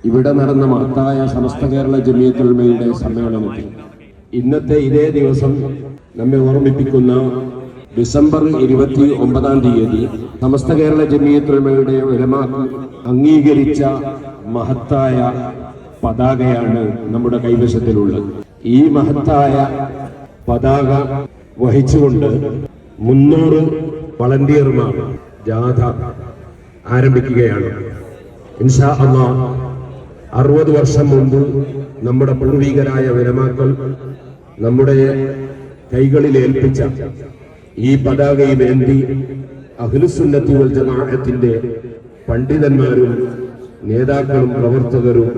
ഇവിടെ നടന്ന മഹത്തായ സമസ്ത കേരള ജമിയത്തുൽ ഉലമയുടെ സമ്മേളനത്തിൽ ഇന്നത്തെ ഇതേ ദിവസം നമ്മെ ഓർമ്മിപ്പിക്കുന്ന ഡിസംബർ 29-ാം തീയതി സമസ്ത കേരള ജമിയത്തുൽ ഉലമയുടെ ഉലമാക്കൾ അംഗീകരിച്ച മഹത്തായ പതാകയാണ് നമ്മുടെ കൈവശത്തിലുള്ളത്. ഈ മഹത്തായ പതാക വഹിച്ചുകൊണ്ട് 300 വളണ്ടിയർമാർ ജാഥ ആരംഭിക്കുകയാണ്. ഇൻഷാ അല്ലാഹ് 60 വർഷം മുമ്പ് നമ്മുടെ പൂർവികരായ ഉലമാക്കൾ നമ്മുടെ കൈകളിൽ ഏൽപ്പിച്ച ഈ പതാകയിൽ ഏന്തി അഹ്ലുസുന്നത്തി വൽ ജമാഅത്തിന്റെ പണ്ഡിതന്മാരും നേതാക്കളും പ്രവർത്തകരും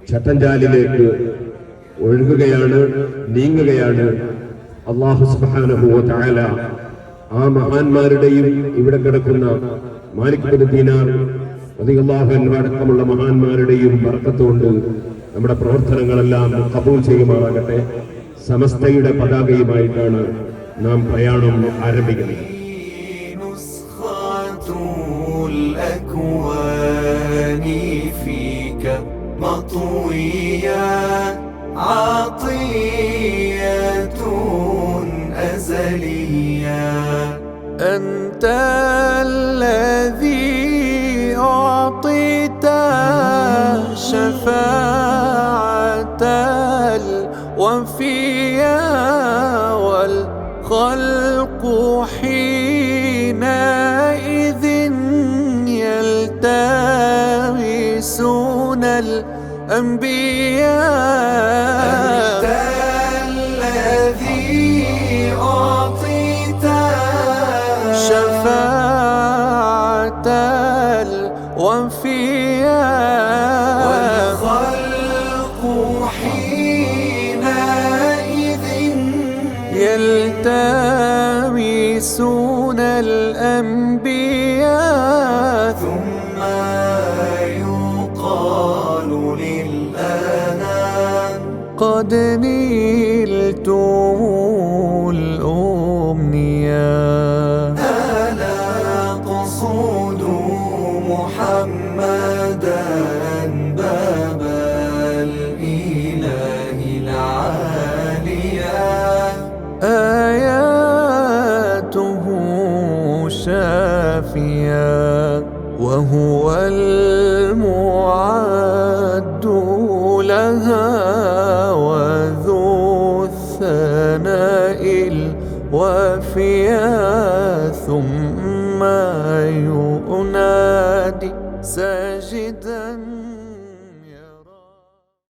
ചട്ടഞ്ചാലിലേക്ക് ഒഴുകുകയാണ്, നീങ്ങുകയാണ്. അല്ലാഹു സുബ്ഹാനഹു വ തആല ആ മഹാന്മാരുടെയും ഇവിടെ കിടക്കുന്ന മാലിക് ബിൻ ദീനാർ റളിയല്ലാഹു അൻഹു അടക്കമുള്ള മഹാന്മാരുടെയും ബർക്കത്തുകൊണ്ട് നമ്മുടെ പ്രവർത്തനങ്ങളെല്ലാം ഖബൂൽ ചെയ്യുമാറാകട്ടെ. സമസ്തയുടെ പതാകയുമായിട്ടാണ് നാം പ്രയാണം ആരംഭിക്കുന്നത്. أنت الذي أعطيت شفاعة الوفية والخلق حينئذ يلتمسون الأنبياء. أنت الذي أعطيت شفاعة الوفية والخلق حينئذ يلتمسون الأنبياء. ثم يقال للأنام قد نلتم الأمنيات. ألا قصود محمدا باب الإله العالية، آياته شافية وهو